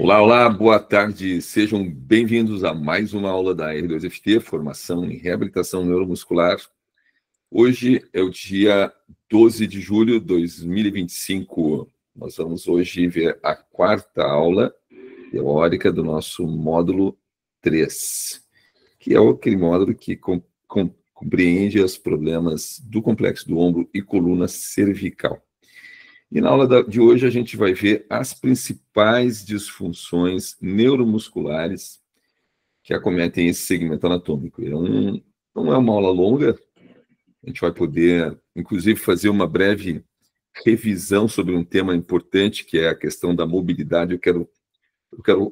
Olá, olá, boa tarde. Sejam bem-vindos a mais uma aula da R2FT, Formação em Reabilitação Neuromuscular. Hoje é o dia 12 de julho de 2025. Nós vamos hoje ver a quarta aula teórica do nosso módulo 3, que é aquele módulo que compreende os problemas do complexo do ombro e coluna cervical. E na aula de hoje a gente vai ver as principais disfunções neuromusculares que acometem esse segmento anatômico. Não é uma aula longa, a gente vai poder, inclusive, fazer uma breve revisão sobre um tema importante, que é a questão da mobilidade.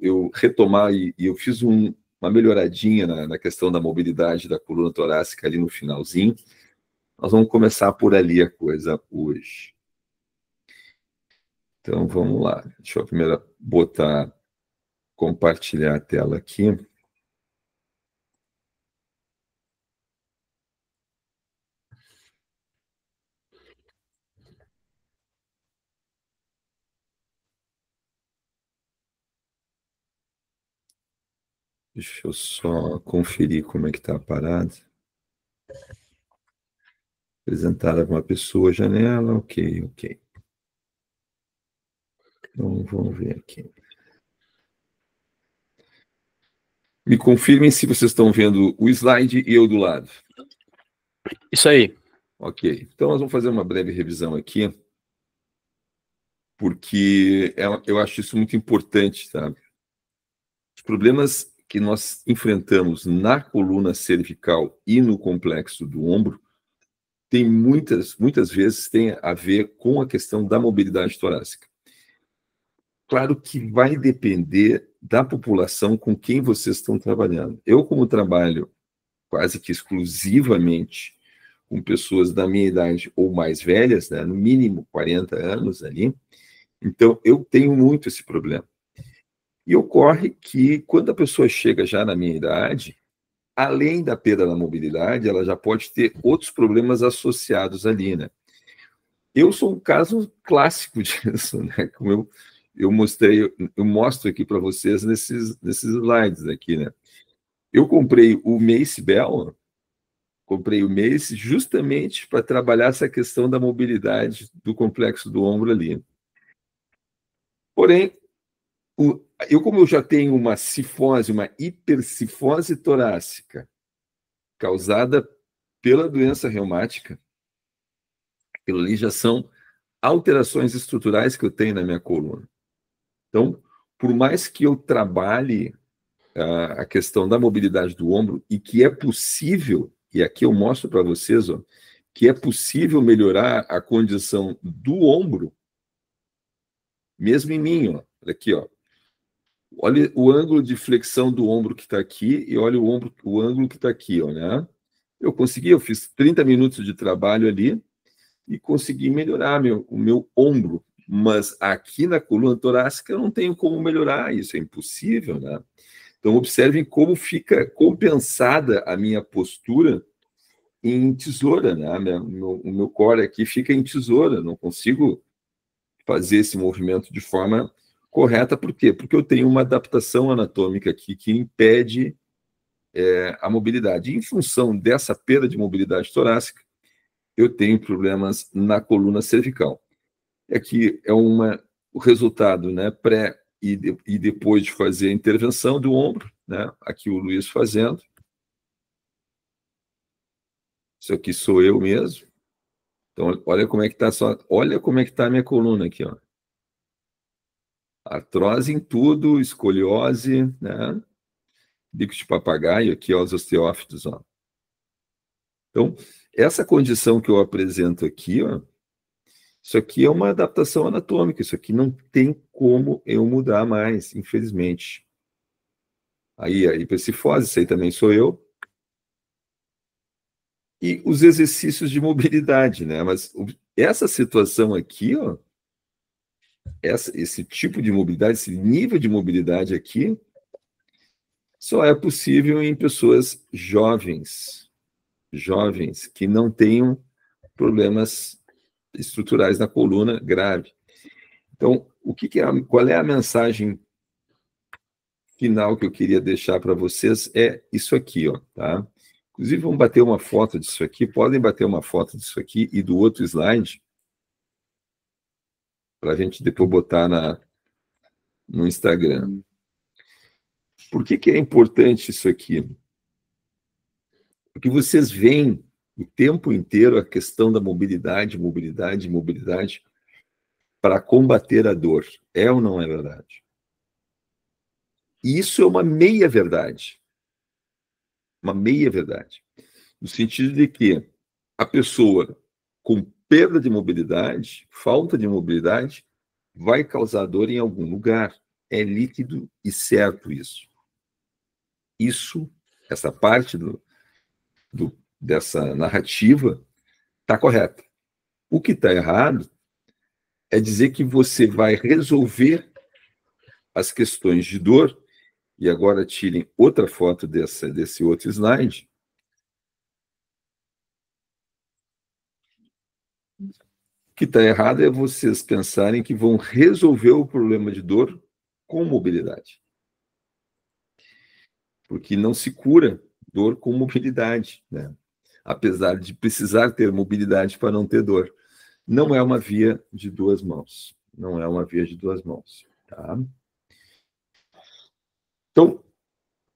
Eu retomar, e eu fiz uma melhoradinha na questão da mobilidade da coluna torácica ali no finalzinho. Nós vamos começar por ali a coisa hoje. Então, vamos lá. Deixa eu primeiro compartilhar a tela aqui. Deixa eu só conferir como é que está a parada. Apresentar uma pessoa, janela, ok. Então, vamos ver aqui. Me confirmem se vocês estão vendo o slide e eu do lado. Isso aí. Ok. Então, nós vamos fazer uma breve revisão aqui, porque eu acho isso muito importante, tá? Os problemas que nós enfrentamos na coluna cervical e no complexo do ombro tem muitas vezes tem a ver com a questão da mobilidade torácica. Claro que vai depender da população com quem vocês estão trabalhando. Eu, como trabalho quase que exclusivamente com pessoas da minha idade ou mais velhas, né, no mínimo 40 anos ali, então eu tenho muito esse problema. E ocorre que quando a pessoa chega já na minha idade, além da perda da mobilidade, ela já pode ter outros problemas associados ali, né? Eu sou um caso clássico disso, né? Como eu mostro aqui para vocês nesses slides aqui, né? Eu comprei o Mace Bell, justamente para trabalhar essa questão da mobilidade do complexo do ombro ali. Porém, como eu já tenho uma cifose, uma hipercifose torácica causada pela doença reumática, aquilo ali já são alterações estruturais que eu tenho na minha coluna. Então, por mais que eu trabalhe a questão da mobilidade do ombro, e que é possível, e aqui eu mostro para vocês, ó, que é possível melhorar a condição do ombro, mesmo em mim, ó, aqui, ó. Olha o ângulo de flexão do ombro que está aqui e olha o ângulo que está aqui, ó, né? Eu fiz 30 minutos de trabalho ali e consegui melhorar o meu ombro, mas aqui na coluna torácica eu não tenho como melhorar, isso é impossível, né? Então, observem como fica compensada a minha postura em tesoura, né? O meu core aqui fica em tesoura, não consigo fazer esse movimento de forma correta. Por quê? Porque eu tenho uma adaptação anatômica aqui que impede a mobilidade. E, em função dessa perda de mobilidade torácica, eu tenho problemas na coluna cervical. Aqui é o resultado, né, pré e depois de fazer a intervenção do ombro, né? Aqui o Luiz fazendo. Isso aqui sou eu mesmo. Então, olha como é que está olha como é que está a minha coluna aqui, ó. Artrose em tudo, escoliose, né? Bico de papagaio, aqui, ó, os osteófitos, ó. Então, essa condição que eu apresento aqui, ó, isso aqui é uma adaptação anatômica, isso aqui não tem como eu mudar mais, infelizmente. Aí a hipercifose, isso aí também sou eu. E os exercícios de mobilidade, né? Mas essa situação aqui, ó, esse tipo de mobilidade, esse nível de mobilidade aqui, só é possível em pessoas jovens que não tenham problemas estruturais na coluna grave. Então, qual é a mensagem final que eu queria deixar para vocês é isso aqui, ó, tá? Inclusive, vamos bater uma foto disso aqui. Podem bater uma foto disso aqui e do outro slide, para a gente depois botar no Instagram. Por que é importante isso aqui? Porque vocês veem o tempo inteiro a questão da mobilidade, mobilidade, mobilidade, para combater a dor. É ou não é verdade? E isso é uma meia-verdade. Uma meia-verdade. No sentido de que a pessoa com perda de mobilidade, falta de mobilidade, vai causar dor em algum lugar. É líquido e certo isso. Essa parte dessa narrativa está correta. O que está errado é dizer que você vai resolver as questões de dor, e agora tirem outra foto desse outro slide. O que está errado é vocês pensarem que vão resolver o problema de dor com mobilidade. Porque não se cura dor com mobilidade, né? Apesar de precisar ter mobilidade para não ter dor. Não é uma via de duas mãos. Não é uma via de duas mãos. Tá? Então,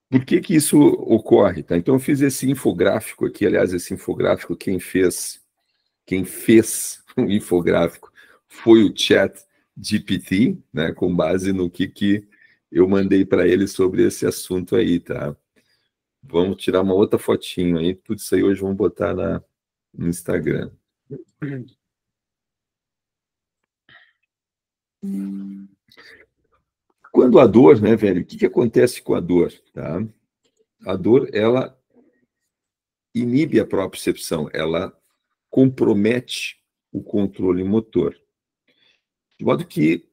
por que isso ocorre? Tá? Então, eu fiz esse infográfico aqui. Aliás, esse infográfico, quem fez o infográfico foi o ChatGPT, né, com base no que eu mandei para ele sobre esse assunto aí, tá? Vamos tirar uma outra fotinho aí. Tudo isso aí hoje vamos botar no Instagram. Quando a dor, né, velho, o que acontece com a dor? Tá? A dor, ela inibe a propriocepção, ela compromete o controle motor. De modo que,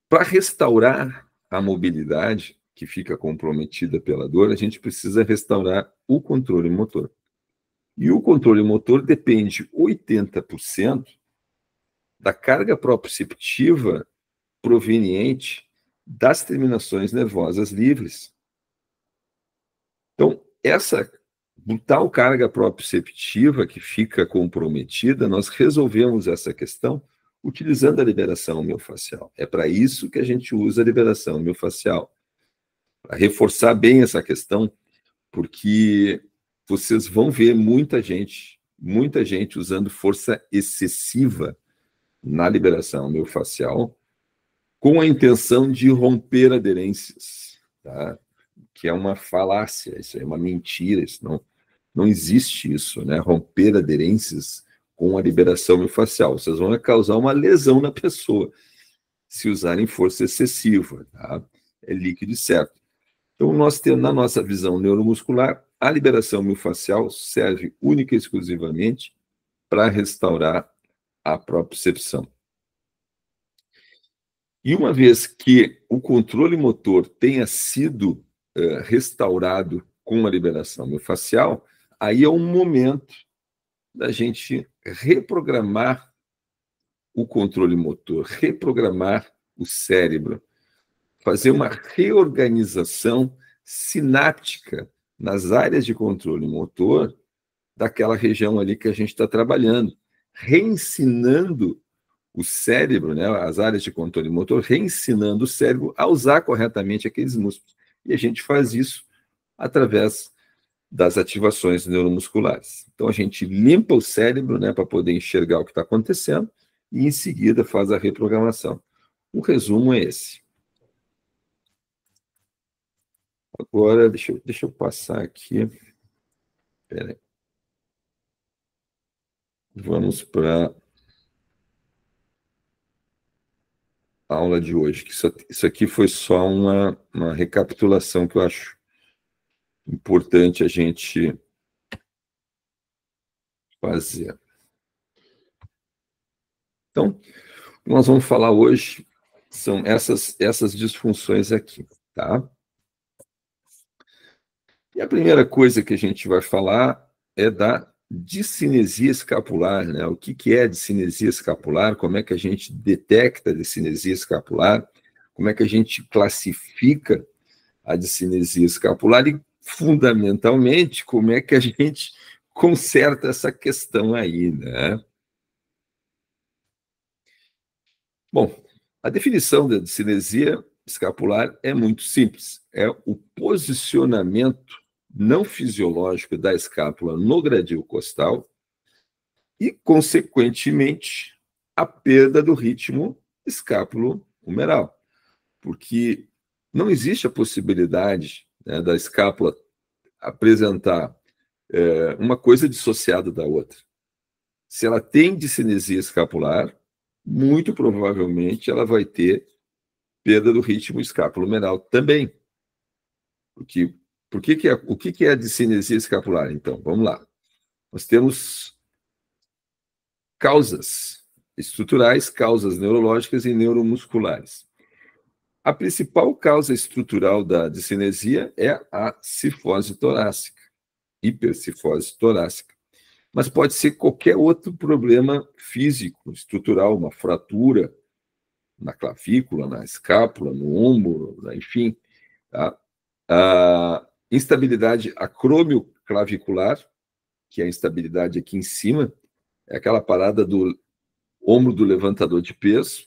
para restaurar a mobilidade, que fica comprometida pela dor, a gente precisa restaurar o controle motor. E o controle motor depende 80% da carga proprioceptiva proveniente das terminações nervosas livres. Então, essa brutal carga proprioceptiva que fica comprometida, nós resolvemos essa questão utilizando a liberação miofascial. É para isso que a gente usa a liberação miofascial, para reforçar bem essa questão, porque vocês vão ver muita gente usando força excessiva na liberação miofascial, com a intenção de romper aderências, tá? Que é uma falácia, isso é uma mentira, isso não existe isso, né? Romper aderências com a liberação miofascial. Vocês vão causar uma lesão na pessoa se usarem força excessiva, tá? É líquido e certo. Então, nós temos, na nossa visão neuromuscular, a liberação miofascial serve única e exclusivamente para restaurar a propriocepção. E uma vez que o controle motor tenha sido restaurado com a liberação miofascial, aí é um momento da gente reprogramar o controle motor, reprogramar o cérebro, fazer uma reorganização sináptica nas áreas de controle motor daquela região ali que a gente está trabalhando, reensinando o cérebro, né, as áreas de controle motor, reensinando o cérebro a usar corretamente aqueles músculos. E a gente faz isso através das ativações neuromusculares. Então, a gente limpa o cérebro, né, para poder enxergar o que está acontecendo e, em seguida, faz a reprogramação. O resumo é esse. Agora, deixa eu passar aqui. Espera aí. Vamos para a aula de hoje. Isso aqui foi só uma recapitulação que eu acho importante a gente fazer. Então, o que nós vamos falar hoje são essas disfunções aqui, tá? E a primeira coisa que a gente vai falar é da discinesia escapular, né? O que é discinesia escapular? Como é que a gente detecta a discinesia escapular? Como é que a gente classifica a discinesia escapular e, fundamentalmente, como é que a gente conserta essa questão aí, né? Bom, a definição da discinesia escapular é muito simples. É o posicionamento não fisiológico da escápula no gradil costal e, consequentemente, a perda do ritmo escápulo-humeral. Porque não existe a possibilidade, né, da escápula apresentar uma coisa dissociada da outra. Se ela tem discinesia escapular, muito provavelmente ela vai ter perda do ritmo escapulo-humeral também. Porque, o que é a discinesia escapular, então? Vamos lá. Nós temos causas estruturais, causas neurológicas e neuromusculares. A principal causa estrutural da discinesia é a cifose torácica, hipercifose torácica. Mas pode ser qualquer outro problema físico, estrutural, uma fratura na clavícula, na escápula, no ombro, enfim. Tá? A instabilidade acromioclavicular, que é a instabilidade aqui em cima, é aquela parada do ombro do levantador de peso,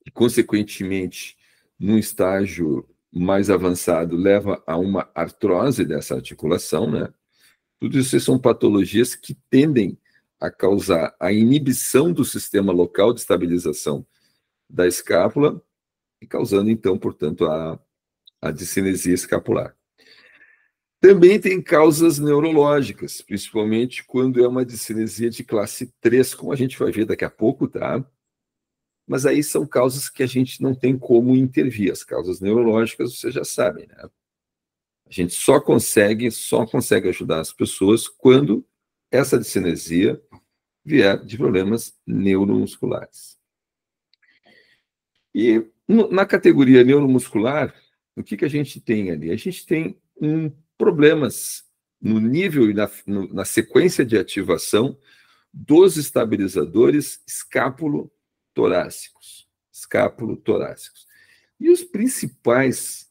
e, consequentemente, num estágio mais avançado, leva a uma artrose dessa articulação, né? Tudo isso são patologias que tendem a causar a inibição do sistema local de estabilização da escápula e causando, então, portanto, a discinesia escapular. Também tem causas neurológicas, principalmente quando é uma discinesia de classe 3, como a gente vai ver daqui a pouco, tá? Mas aí são causas que a gente não tem como intervir. As causas neurológicas, vocês já sabem, né? A gente só consegue ajudar as pessoas quando essa discinesia vier de problemas neuromusculares. E na categoria neuromuscular, o que a gente tem ali? A gente tem problemas no nível e na sequência de ativação dos estabilizadores escápulo-torácicos. E os principais,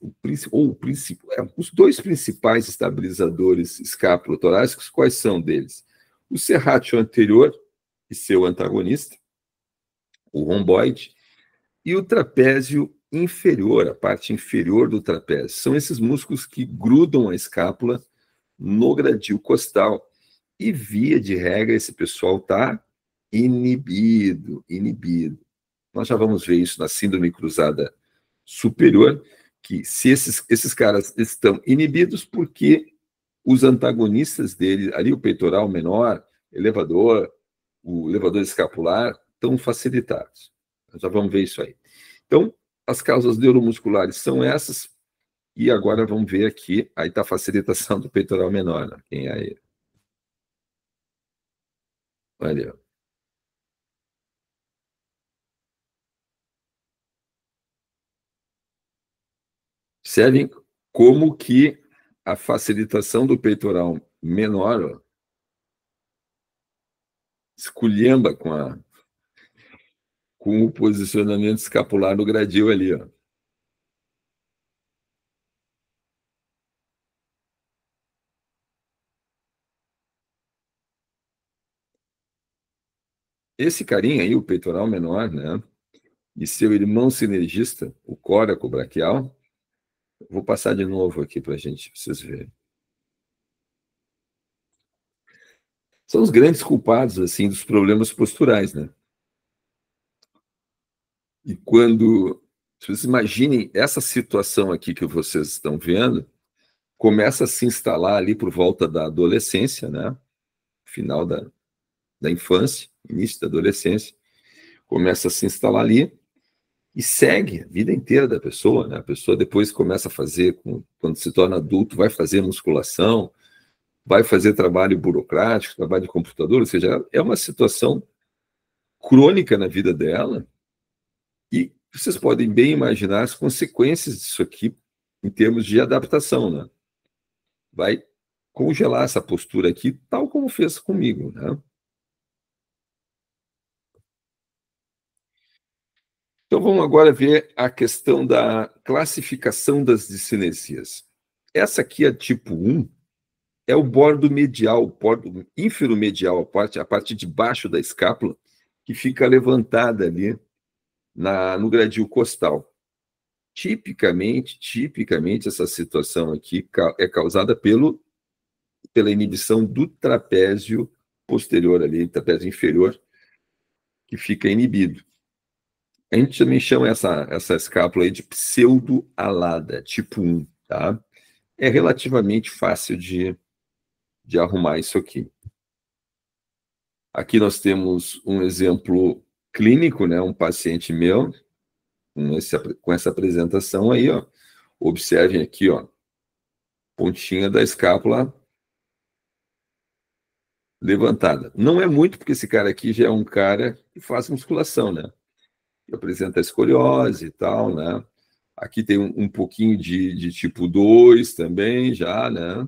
os dois principais estabilizadores escápulo-torácicos, quais são deles? O serrátil anterior e seu antagonista, o romboide, e o trapézio inferior, a parte inferior do trapézio. São esses músculos que grudam a escápula no gradil costal. E, via de regra, esse pessoal está inibido. Nós já vamos ver isso na síndrome cruzada superior, que se esses caras estão inibidos porque os antagonistas dele, ali o peitoral menor, o elevador escapular, estão facilitados. Nós já vamos ver isso aí. Então, as causas neuromusculares são essas, e agora vamos ver aqui, aí está a facilitação do peitoral menor, né? Quem é aí? Olha. Observem como que a facilitação do peitoral menor, ó, esculhamba com o posicionamento escapular no gradil ali, ó. Esse carinha aí, o peitoral menor, né, e seu irmão sinergista, o córaco braquial, vou passar de novo aqui para vocês verem. São os grandes culpados, assim, dos problemas posturais, né? E quando vocês imaginem essa situação aqui que vocês estão vendo, começa a se instalar ali por volta da adolescência, né? Final da infância, início da adolescência, começa a se instalar ali e segue a vida inteira da pessoa, né? A pessoa depois começa a fazer, quando se torna adulto, vai fazer musculação, vai fazer trabalho burocrático, trabalho de computador, ou seja, é uma situação crônica na vida dela, e vocês podem bem imaginar as consequências disso aqui em termos de adaptação, né? Vai congelar essa postura aqui, tal como fez comigo, né? Então vamos agora ver a questão da classificação das discinesias. Essa aqui é tipo 1, é o bordo medial, o bordo ínfero-medial, a parte de baixo da escápula, que fica levantada ali no gradil costal. Tipicamente, essa situação aqui é causada pela inibição do trapézio posterior ali, trapézio inferior, que fica inibido. A gente também chama essa escápula aí de pseudo-alada, tipo 1, tá? É relativamente fácil de arrumar isso aqui. Aqui nós temos um exemplo clínico, né? Um paciente meu com essa apresentação aí, ó. Observem aqui, ó, pontinha da escápula levantada. Não é muito, porque esse cara aqui já é um cara que faz musculação, né? Que apresenta escoliose e tal, né? Aqui tem um pouquinho de tipo 2 também, já, né?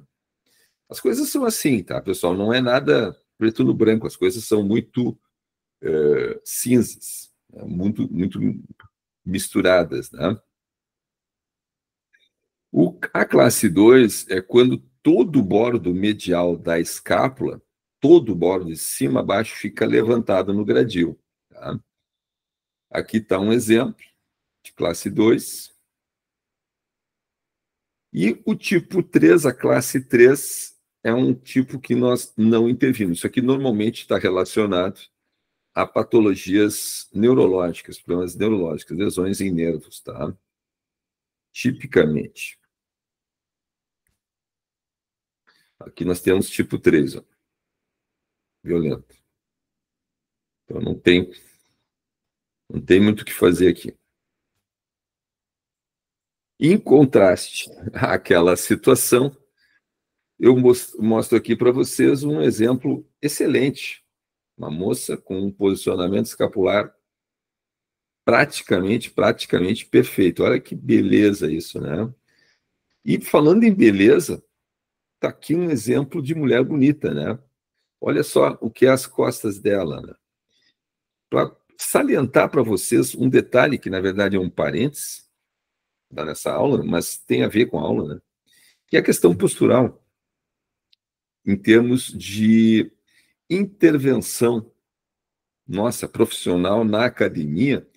As coisas são assim, tá, pessoal? Não é nada preto no branco, as coisas são muito cinzas, né? Muito misturadas, né? A classe 2 é quando todo o bordo medial da escápula, todo o bordo de cima a baixo, fica levantado no gradil. Tá? Aqui está um exemplo de classe 2. E o tipo 3, a classe 3, é um tipo que nós não intervimos. Isso aqui normalmente está relacionado a patologias neurológicas, problemas neurológicos, lesões em nervos, tá? Tipicamente. Aqui nós temos tipo 3, ó, violento. Então não tem muito o que fazer aqui. Em contraste àquela situação, eu mostro aqui para vocês um exemplo excelente. Uma moça com um posicionamento escapular praticamente perfeito. Olha que beleza isso, né? E falando em beleza, tá aqui um exemplo de mulher bonita, né? Olha só o que é as costas dela, né? Para salientar para vocês um detalhe que, na verdade, é um parênteses nessa aula, mas tem a ver com a aula, né? Que é a questão postural, em termos de intervenção nossa profissional na academia,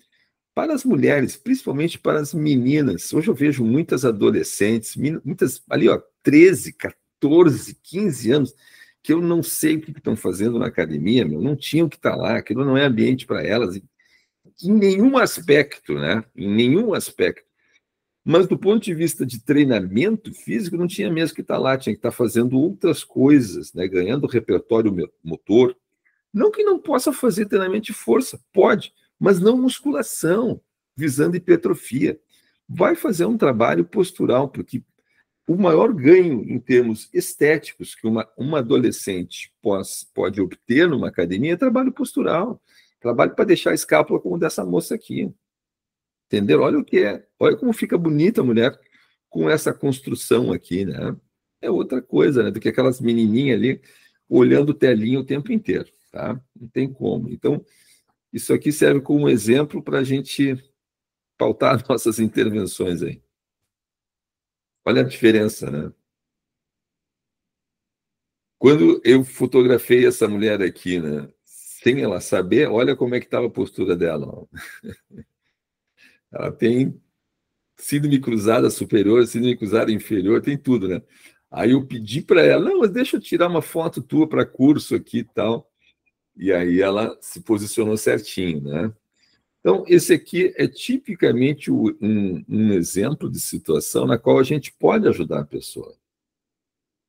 para as mulheres, principalmente para as meninas. Hoje eu vejo muitas adolescentes, muitas ali, ó, 13, 14, 15 anos, que eu não sei o que estão fazendo na academia, meu, não tinham que estar lá, aquilo não é ambiente para elas, em nenhum aspecto, né? Em nenhum aspecto. Mas do ponto de vista de treinamento físico, não tinha mesmo que estar lá, tinha que estar fazendo outras coisas, né? Ganhando repertório motor. Não que não possa fazer treinamento de força, pode, mas não musculação, visando hipertrofia. Vai fazer um trabalho postural, porque o maior ganho em termos estéticos que uma adolescente pode obter numa academia é trabalho postural. Trabalho para deixar a escápula como dessa moça aqui. Entenderam? Olha o que é. Olha como fica bonita a mulher com essa construção aqui, né? É outra coisa, né? Do que aquelas menininhas ali olhando telinha o tempo inteiro, tá? Não tem como. Então, isso aqui serve como exemplo para a gente pautar nossas intervenções aí. Olha a diferença, né? Quando eu fotografei essa mulher aqui, né? Sem ela saber, olha como é que estava a postura dela. Ó. Ela tem síndrome cruzada superior, síndrome cruzada inferior, tem tudo, né? Aí eu pedi para ela, não, mas deixa eu tirar uma foto tua para curso aqui e tal. E aí ela se posicionou certinho, né? Então, esse aqui é tipicamente um exemplo de situação na qual a gente pode ajudar a pessoa.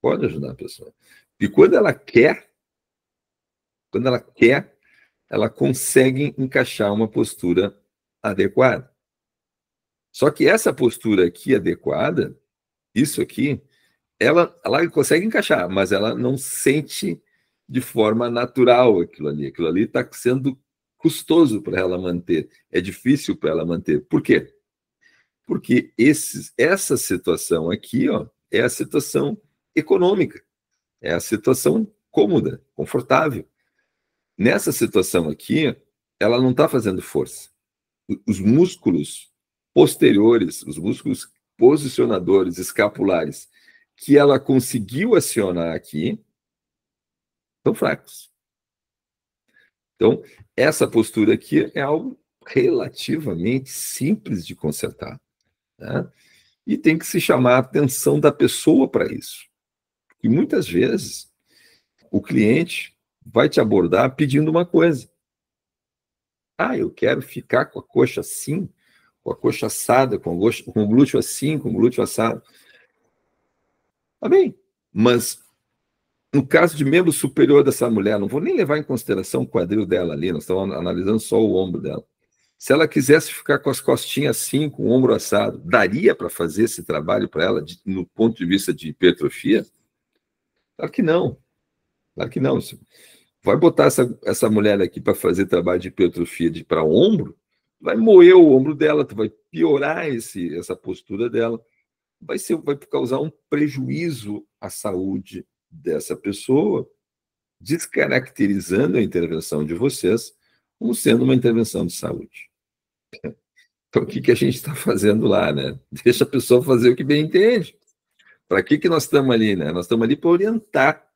Pode ajudar a pessoa. E quando ela quer, ela consegue encaixar uma postura adequada. Só que essa postura aqui adequada, isso aqui, ela consegue encaixar, mas ela não sente de forma natural aquilo ali. Aquilo ali está sendo custoso para ela manter, é difícil para ela manter. Por quê? Porque essa situação aqui, ó, é a situação econômica, é a situação cômoda, confortável. Nessa situação aqui, ela não está fazendo força. os músculos posteriores, os músculos posicionadores escapulares que ela conseguiu acionar aqui estão fracos. Então, essa postura aqui é algo relativamente simples de consertar, né? E tem que se chamar a atenção da pessoa para isso. E muitas vezes o cliente vai te abordar pedindo uma coisa. Ah, eu quero ficar com a coxa assim, com a coxa assada, com o glúteo assim, com o glúteo assado. Tá bem, mas no caso de membro superior dessa mulher, não vou nem levar em consideração o quadril dela ali, nós estamos analisando só o ombro dela. Se ela quisesse ficar com as costinhas assim, com o ombro assado, daria para fazer esse trabalho para ela no ponto de vista de hipertrofia? Claro que não. Claro que não. Vai botar essa mulher aqui para fazer trabalho de hipertrofia para ombro, vai moer o ombro dela, tu vai piorar essa postura dela, vai causar um prejuízo à saúde dessa pessoa, descaracterizando a intervenção de vocês como sendo uma intervenção de saúde. Então, o que a gente está fazendo lá, né? Deixa a pessoa fazer o que bem entende. Para que nós estamos ali, né? Nós estamos ali para orientar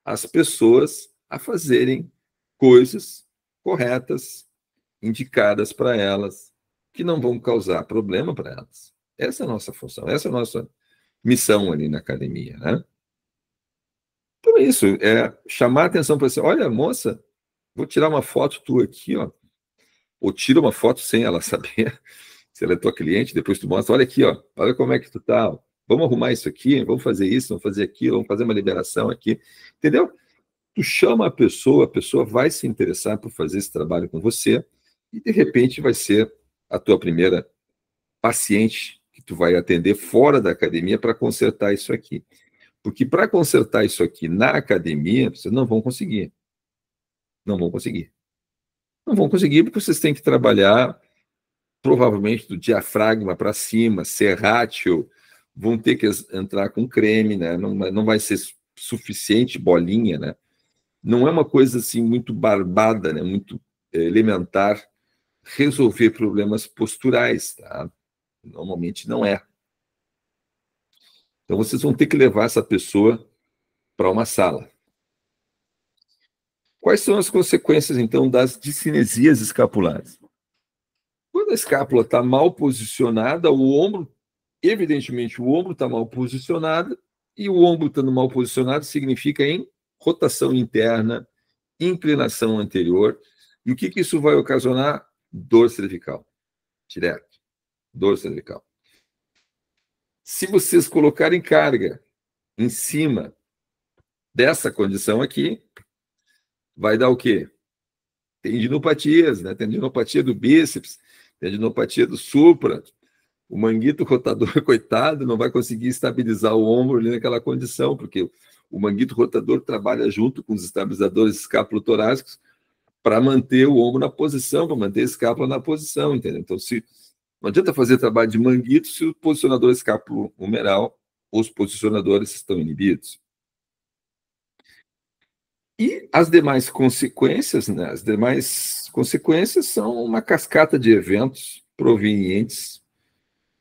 as pessoas a fazerem coisas corretas, indicadas para elas, que não vão causar problema para elas. Essa é a nossa função, essa é a nossa missão ali na academia, né? Então é isso, é chamar a atenção para você. Olha, moça, vou tirar uma foto tua aqui, ó. Ou tira uma foto sem ela saber se ela é tua cliente, depois tu mostra, olha aqui, ó, olha como é que tu tá, ó. Vamos arrumar isso aqui, vamos fazer isso, vamos fazer aquilo, vamos fazer uma liberação aqui, entendeu? Tu chama a pessoa vai se interessar por fazer esse trabalho com você e, de repente, vai ser a tua primeira paciente que tu vai atender fora da academia para consertar isso aqui. Porque para consertar isso aqui na academia, vocês não vão conseguir. Não vão conseguir. Não vão conseguir porque vocês têm que trabalhar provavelmente do diafragma para cima, serrátil, vão ter que entrar com creme, né? Não vai ser suficiente bolinha, né? Não é uma coisa assim muito barbada, né? Muito elementar resolver problemas posturais, tá? Normalmente não é. Então vocês vão ter que levar essa pessoa para uma sala. Quais são as consequências, então, das discinesias escapulares? Quando a escápula está mal posicionada, o ombro, evidentemente, o ombro está mal posicionado, e o ombro estando mal posicionado significa em rotação interna, inclinação anterior. E o que isso vai ocasionar? Dor cervical. Direto. Dor cervical. Se vocês colocarem carga em cima dessa condição aqui, vai dar o quê? Tendinopatias, né? Tendinopatia do bíceps, tendinopatia do supra. O manguito rotador, coitado, não vai conseguir estabilizar o ombro ali naquela condição, porque o manguito rotador trabalha junto com os estabilizadores escápulo-torácicos para manter o ombro na posição, para manter a escápula na posição, entendeu? Então, não adianta fazer trabalho de manguito se o posicionador escápulo-humeral, os posicionadores estão inibidos. E as demais consequências, né? As demais consequências são uma cascata de eventos provenientes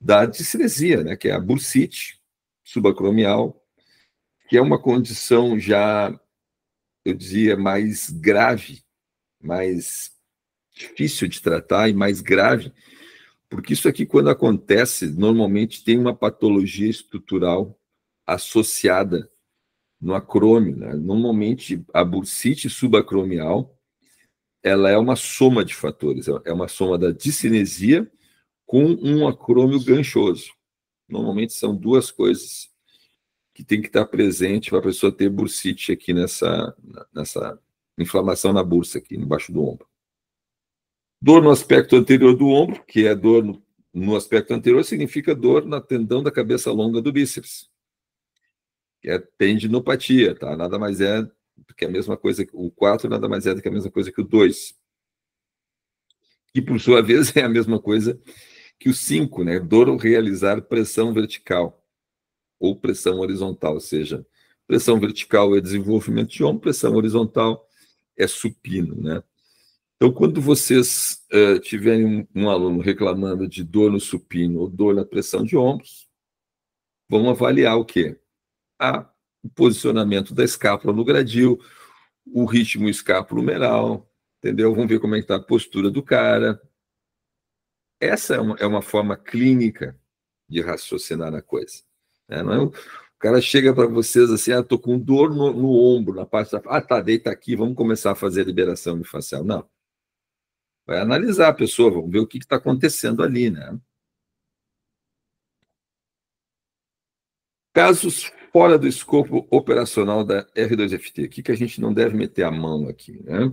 da discinesia, né? Que é a bursite subacromial, que é uma condição já, eu dizia, mais grave, mais difícil de tratar e mais grave, porque isso aqui, quando acontece, normalmente tem uma patologia estrutural associada no acrômio, né? Normalmente, a bursite subacromial, ela é uma soma de fatores, é uma soma da discinesia com um acrômio ganchoso. Normalmente são duas coisas que tem que estar presente para a pessoa ter bursite aqui nessa inflamação na bursa aqui, embaixo do ombro. Dor no aspecto anterior do ombro, que é dor no aspecto anterior, significa dor na tendão da cabeça longa do bíceps, que é tendinopatia, tá? Nada mais é do que a mesma coisa, o 4 nada mais é do que a mesma coisa que o 2. Que, por sua vez, é a mesma coisa que o 5, né? Dor ao realizar pressão vertical ou pressão horizontal, ou seja, pressão vertical é desenvolvimento de ombro, pressão horizontal é supino, né? Então, quando vocês tiverem um aluno reclamando de dor no supino ou dor na pressão de ombros, vão avaliar o quê? O posicionamento da escápula no gradil, o ritmo escápulo-humeral, entendeu? Vamos ver como é que está a postura do cara. Essa é uma forma clínica de raciocinar a coisa. Né? Não é o cara chega para vocês assim, estou com dor no ombro, na parte da... tá, deita aqui, vamos começar a fazer a liberação miofascial. Não. Vai analisar a pessoa, vamos ver o que está acontecendo ali, né? Casos fora do escopo operacional da R2FT. O que a gente não deve meter a mão aqui, né?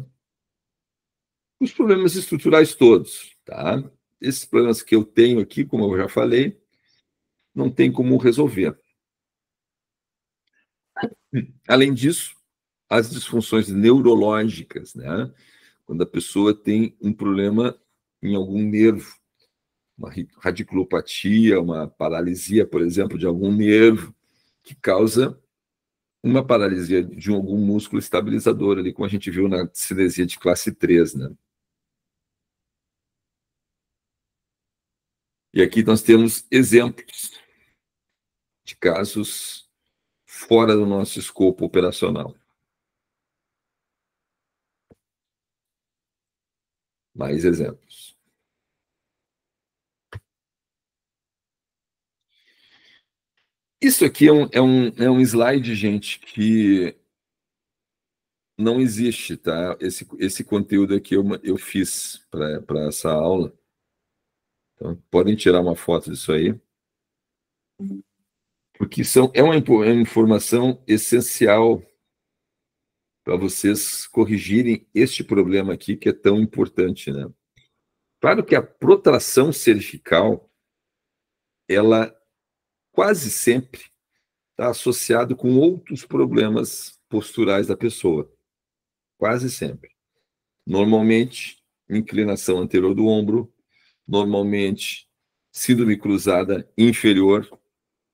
Os problemas estruturais todos, tá? Esses problemas que eu tenho aqui, como eu já falei, não tem como resolver. Além disso, as disfunções neurológicas, né? Quando a pessoa tem um problema em algum nervo, uma radiculopatia, uma paralisia, por exemplo, de algum nervo, que causa uma paralisia de algum músculo estabilizador, ali, como a gente viu na cinesia de classe 3, né? E aqui nós temos exemplos de casos fora do nosso escopo operacional. Mais exemplos. Isso aqui é um slide, gente, que não existe, tá? Esse conteúdo aqui eu fiz para essa aula. Então, podem tirar uma foto disso aí. Porque é uma informação essencial para vocês corrigirem este problema aqui, que é tão importante, né? Claro que a protração cervical, ela quase sempre está associado com outros problemas posturais da pessoa. Quase sempre. Normalmente, inclinação anterior do ombro, normalmente, síndrome cruzada inferior,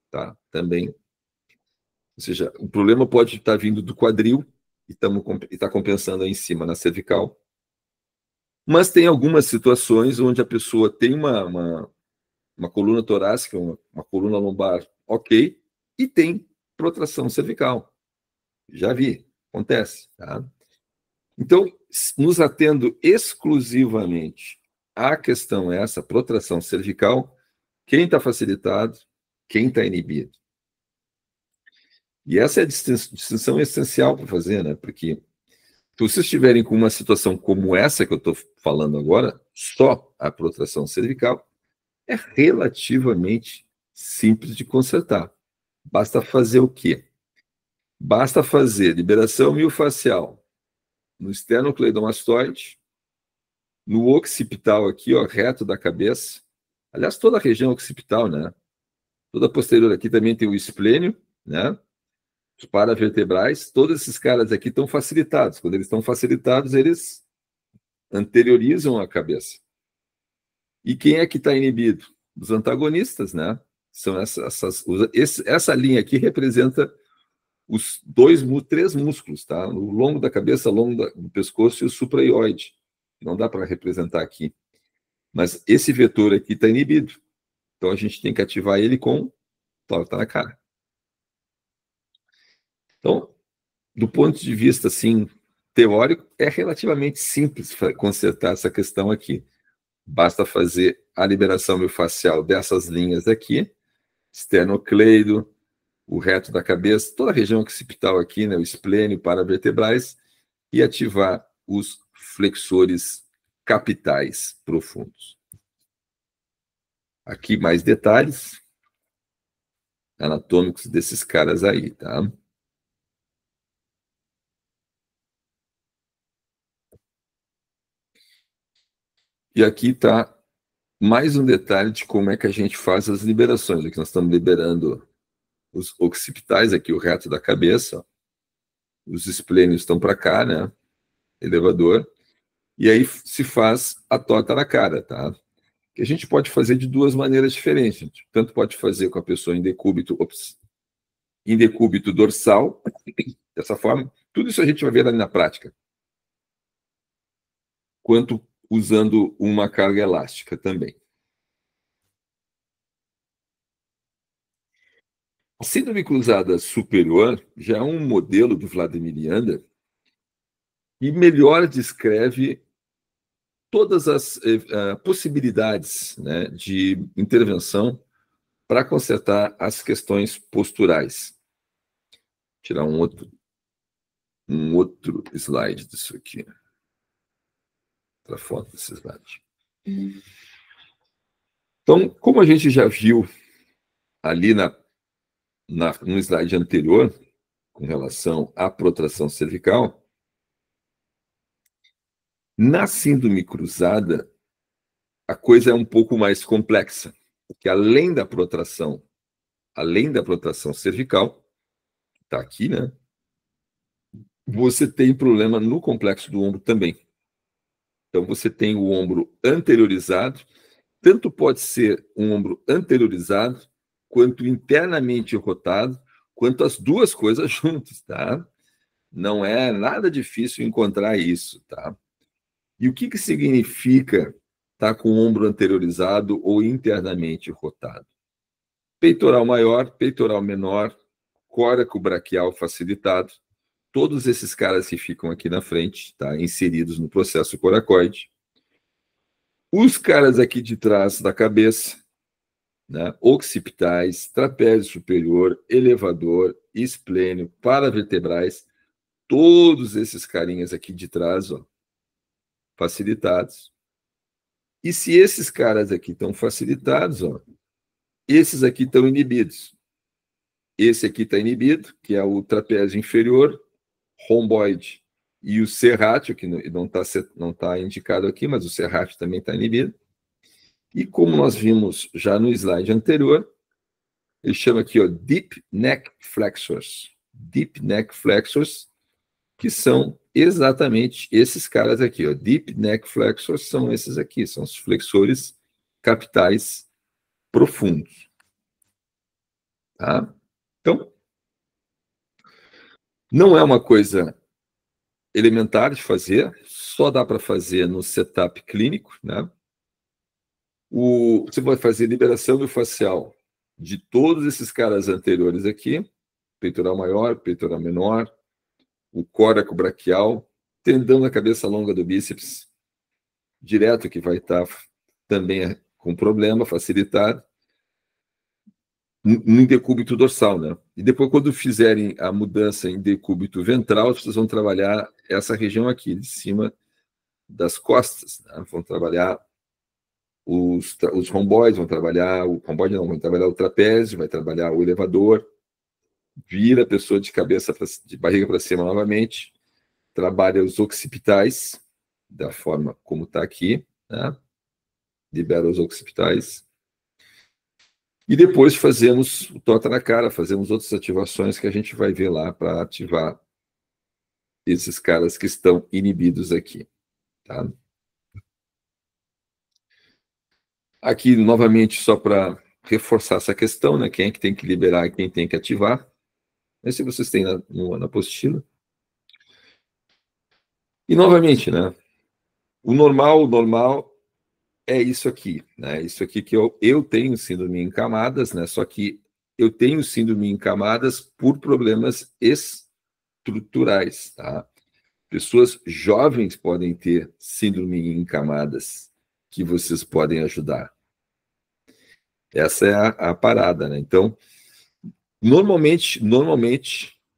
tá? Também. Ou seja, o problema pode estar vindo do quadril e está compensando aí em cima, na cervical. Mas tem algumas situações onde a pessoa tem uma coluna torácica, uma coluna lombar ok, e tem protração cervical. Já vi, acontece. Tá? Então, nos atendo exclusivamente à questão essa, protração cervical, quem está facilitado, quem está inibido. E essa é a distinção essencial para fazer, né? Porque se vocês estiverem com uma situação como essa que eu estou falando agora, só a protração cervical, é relativamente simples de consertar. Basta fazer o quê? Basta fazer liberação miofascial no esternocleidomastoide, no occipital aqui, ó, reto da cabeça. Aliás, toda a região occipital, né? Toda a posterior aqui também tem o esplênio, né? Os paravertebrais, todos esses caras aqui estão facilitados. Quando eles estão facilitados, eles anteriorizam a cabeça. E quem é que está inibido? Os antagonistas, né? São essa linha aqui representa os três músculos, tá? O longo da cabeça, longo do pescoço e o supraioide. Não dá para representar aqui. Mas esse vetor aqui está inibido. Então a gente tem que ativar ele com torta na cara. Então, do ponto de vista assim, teórico, é relativamente simples consertar essa questão aqui. Basta fazer a liberação miofascial dessas linhas aqui, esternocleido, o reto da cabeça, toda a região occipital aqui, né, o esplênio, paravertebrais, e ativar os flexores capitais profundos. Aqui mais detalhes anatômicos desses caras aí, tá? E aqui está mais um detalhe de como é que a gente faz as liberações. Aqui nós estamos liberando os occipitais, aqui o reto da cabeça, os esplênios estão para cá, né? Elevador. E aí se faz a torta na cara, tá? Que a gente pode fazer de duas maneiras diferentes. Tanto pode fazer com a pessoa em decúbito dorsal, dessa forma. Tudo isso a gente vai ver ali na prática. quanto usando uma carga elástica também. A síndrome cruzada superior já é um modelo do Vladimir Janda e melhor descreve todas as possibilidades, né, de intervenção para consertar as questões posturais. Vou tirar um outro slide disso aqui. Outra foto desse slide. Então, como a gente já viu ali no slide anterior, com relação à protração cervical, na síndrome cruzada, a coisa é um pouco mais complexa, porque além da protração cervical, está aqui, né? Você tem problema no complexo do ombro também. Então, você tem o ombro anteriorizado, tanto pode ser um ombro anteriorizado, quanto internamente rotado, quanto as duas coisas juntas, tá? Não é nada difícil encontrar isso, tá? E o que significa estar com o ombro anteriorizado ou internamente rotado? Peitoral maior, peitoral menor, córaco braquial facilitado, todos esses caras que ficam aqui na frente, tá, inseridos no processo coracoide. Os caras aqui de trás da cabeça, né, occipitais, trapézio superior, elevador, esplênio, paravertebrais, todos esses carinhas aqui de trás, ó, facilitados. E se esses caras aqui estão facilitados, ó, esses aqui estão inibidos. Esse aqui está inibido, que é o trapézio inferior, romboide e o serrátil, que não tá indicado aqui, mas o serrátil também está inibido. E como nós vimos já no slide anterior, ele chama aqui, ó, Deep Neck Flexors. Deep Neck Flexors, que são exatamente esses caras aqui, ó. Deep Neck Flexors são esses aqui, são os flexores capitais profundos. Tá? Então, não é uma coisa elementar de fazer, só dá para fazer no setup clínico, né? Você vai fazer liberação miofascial de todos esses caras anteriores aqui, peitoral maior, peitoral menor, o córaco braquial, tendão na cabeça longa do bíceps, direto, que vai estar também com problema, facilitado, no decúbito dorsal, né? E depois, quando fizerem a mudança em decúbito ventral, vocês vão trabalhar essa região aqui, de cima das costas, né? Vão trabalhar os romboides, vão trabalhar o romboide, não, vão trabalhar o trapézio, vai trabalhar o elevador, vira a pessoa de cabeça, de barriga para cima novamente, trabalha os occipitais, da forma como está aqui, né? Libera os occipitais. E depois fazemos o tota na cara, fazemos outras ativações que a gente vai ver lá para ativar esses caras que estão inibidos aqui. Tá? Aqui, novamente, só para reforçar essa questão, né? Quem é que tem que liberar e quem tem que ativar. Esse vocês têm na apostila. E, novamente, né? O normal é isso aqui, né? Isso aqui que eu tenho síndrome em camadas, né? Só que eu tenho síndrome em camadas por problemas estruturais, tá? Pessoas jovens podem ter síndrome em camadas que vocês podem ajudar. Essa é a parada, né? Então, normalmente,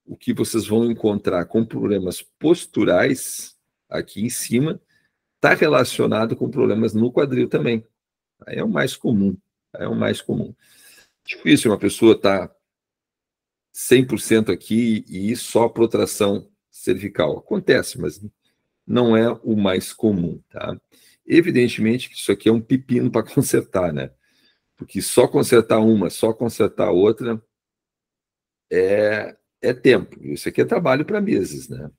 o que vocês vão encontrar com problemas posturais aqui em cima está relacionado com problemas no quadril também. Aí é o mais comum. Difícil uma pessoa estar 100% aqui e só protração cervical. Acontece, mas não é o mais comum, tá? Evidentemente que isso aqui é um pepino para consertar, né? Porque só consertar uma, só consertar outra é tempo. Isso aqui é trabalho para meses, né?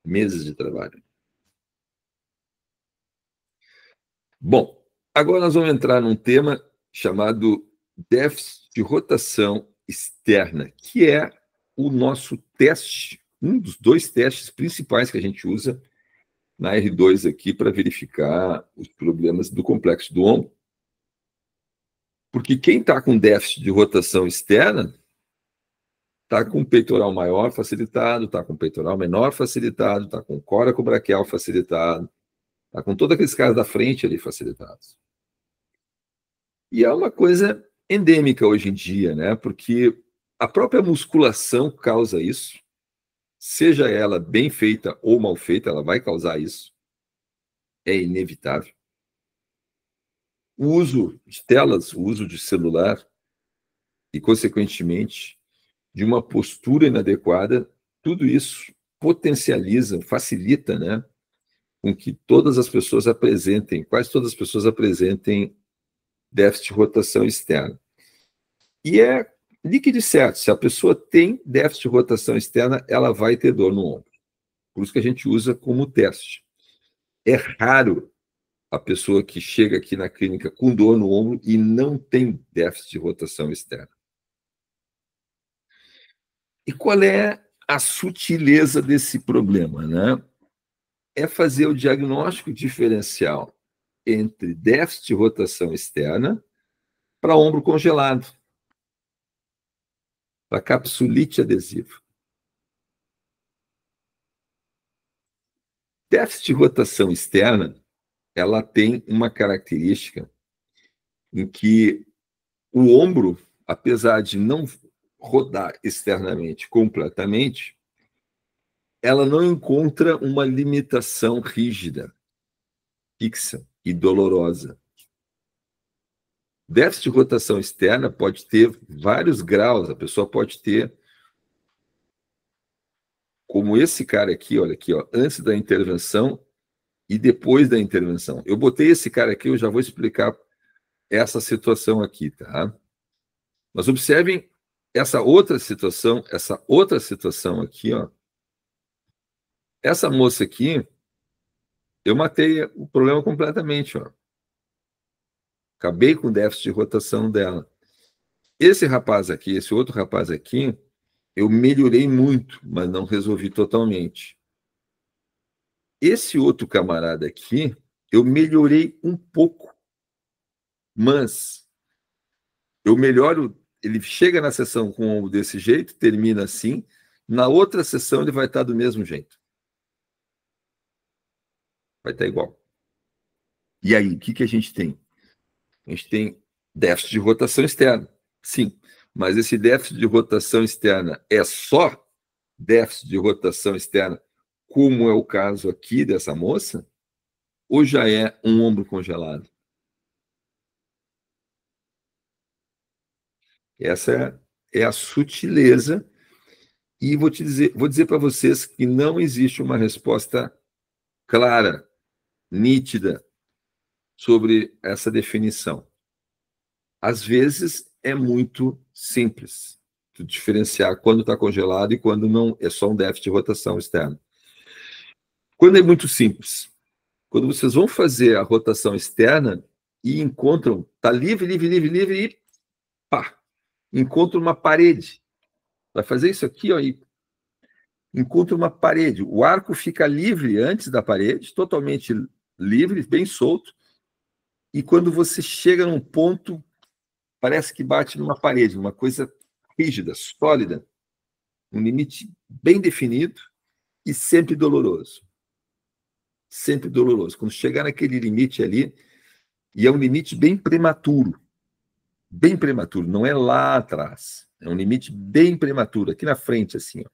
Meses de trabalho. Bom, agora nós vamos entrar num tema chamado déficit de rotação externa, que é o nosso teste, um dos dois testes principais que a gente usa na R2 aqui para verificar os problemas do complexo do ombro. Porque quem está com déficit de rotação externa está com peitoral maior facilitado, está com peitoral menor facilitado, está com córaco braquial facilitado, está com todos aqueles caras da frente ali facilitados. E é uma coisa endêmica hoje em dia, né? Porque a própria musculação causa isso, seja ela bem feita ou mal feita, ela vai causar isso. É inevitável. O uso de telas, o uso de celular e, consequentemente, de uma postura inadequada, tudo isso potencializa, facilita, né, com que todas as pessoas apresentem, quase todas as pessoas apresentem déficit de rotação externa. E é líquido certo, se a pessoa tem déficit de rotação externa, ela vai ter dor no ombro. Por isso que a gente usa como teste. É raro a pessoa que chega aqui na clínica com dor no ombro e não tem déficit de rotação externa. E qual é a sutileza desse problema, né? É fazer o diagnóstico diferencial entre déficit de rotação externa para ombro congelado, para capsulite adesiva. Déficit de rotação externa, ela tem uma característica em que o ombro, apesar de não rodar externamente completamente, ela não encontra uma limitação rígida, fixa e dolorosa. Déficit de rotação externa pode ter vários graus, a pessoa pode ter, como esse cara aqui, olha aqui, ó, antes da intervenção e depois da intervenção. Eu botei esse cara aqui, eu já vou explicar essa situação aqui, tá? Mas observem essa outra situação aqui, ó. Essa moça aqui, eu matei o problema completamente, ó. Acabei com o déficit de rotação dela. Esse rapaz aqui, esse outro rapaz aqui, eu melhorei muito, mas não resolvi totalmente. Esse outro camarada aqui, eu melhorei um pouco, mas eu melhoro, ele chega na sessão com o ombro desse jeito, termina assim, na outra sessão ele vai estar do mesmo jeito. Vai estar igual. E aí, o que a gente tem? A gente tem déficit de rotação externa, sim, mas esse déficit de rotação externa é só déficit de rotação externa, como é o caso aqui dessa moça, ou já é um ombro congelado? Essa é a sutileza, e vou dizer para vocês que não existe uma resposta clara, nítida, sobre essa definição. Às vezes é muito simples de diferenciar quando está congelado e quando não é só um déficit de rotação externa. Quando é muito simples, quando vocês vão fazer a rotação externa e encontram, está livre e pá, encontra uma parede. Vai fazer isso aqui, ó, e encontra uma parede. O arco fica livre antes da parede, totalmente livre, bem solto. E quando você chega num ponto, parece que bate numa parede, uma coisa rígida, sólida, um limite bem definido e sempre doloroso. Sempre doloroso. Quando chegar naquele limite ali, e é um limite bem prematuro, não é lá atrás, é um limite bem prematuro, aqui na frente, assim, ó.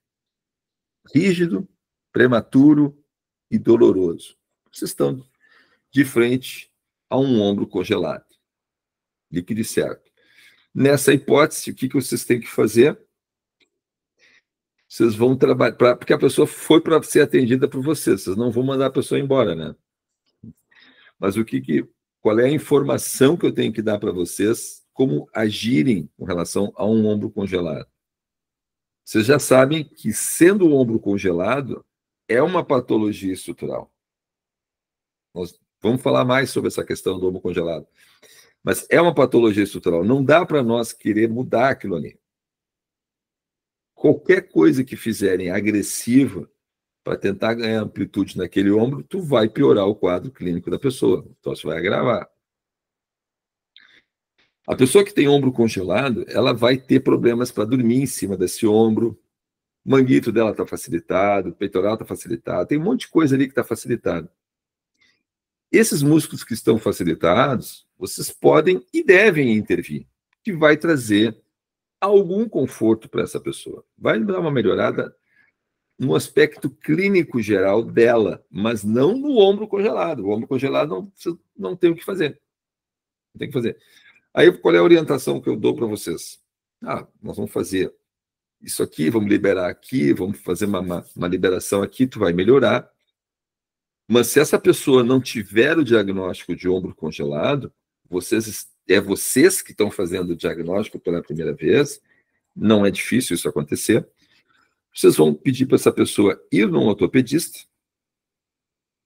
Rígido, prematuro e doloroso. Vocês estão de frente a um ombro congelado, líquido certo. Nessa hipótese, o que vocês têm que fazer? Vocês vão trabalhar, porque a pessoa foi para ser atendida por vocês não vão mandar a pessoa embora, né? Mas qual é a informação que eu tenho que dar para vocês, como agirem com relação a um ombro congelado? Vocês já sabem que, sendo o ombro congelado, é uma patologia estrutural. Nós vamos falar mais sobre essa questão do ombro congelado. Mas é uma patologia estrutural. Não dá para nós querer mudar aquilo ali. Qualquer coisa que fizerem agressiva para tentar ganhar amplitude naquele ombro, tu vai piorar o quadro clínico da pessoa. Então, isso vai agravar. A pessoa que tem ombro congelado, ela vai ter problemas para dormir em cima desse ombro. O manguito dela está facilitado, o peitoral está facilitado, tem um monte de coisa ali que está facilitado. Esses músculos que estão facilitados, vocês podem e devem intervir, que vai trazer algum conforto para essa pessoa. Vai dar uma melhorada no aspecto clínico geral dela, mas não no ombro congelado. O ombro congelado não tem o que fazer. Não tem o que fazer. Aí, qual é a orientação que eu dou para vocês? Nós vamos fazer isso aqui, vamos liberar aqui, vamos fazer uma liberação aqui, tu vai melhorar. Mas se essa pessoa não tiver o diagnóstico de ombro congelado, vocês que estão fazendo o diagnóstico pela primeira vez, não é difícil isso acontecer. Vocês vão pedir para essa pessoa ir num ortopedista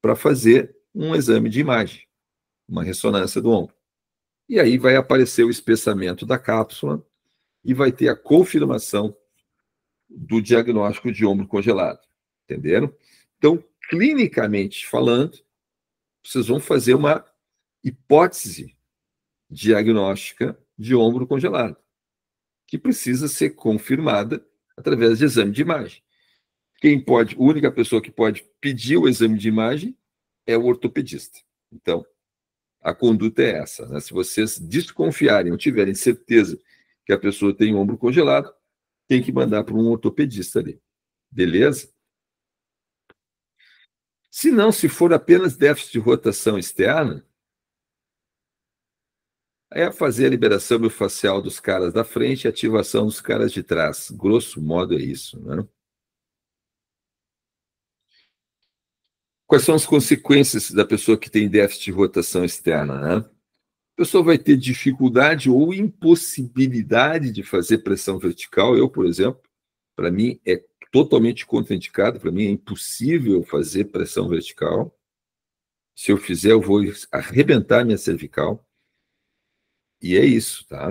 para fazer um exame de imagem, uma ressonância do ombro. E aí vai aparecer o espessamento da cápsula e vai ter a confirmação do diagnóstico de ombro congelado. Entenderam? Então, clinicamente falando, vocês vão fazer uma hipótese diagnóstica de ombro congelado, que precisa ser confirmada através de exame de imagem. A única pessoa que pode pedir o exame de imagem é o ortopedista. Então, a conduta é essa, né? Se vocês desconfiarem ou tiverem certeza que a pessoa tem ombro congelado, tem que mandar para um ortopedista ali. Beleza? Se não, se for apenas déficit de rotação externa, é fazer a liberação miofascial dos caras da frente e ativação dos caras de trás. Grosso modo é isso, né? Quais são as consequências da pessoa que tem déficit de rotação externa, né? A pessoa vai ter dificuldade ou impossibilidade de fazer pressão vertical. Eu, por exemplo, para mim é totalmente contraindicado, para mim é impossível fazer pressão vertical. Se eu fizer, eu vou arrebentar minha cervical. E é isso, tá?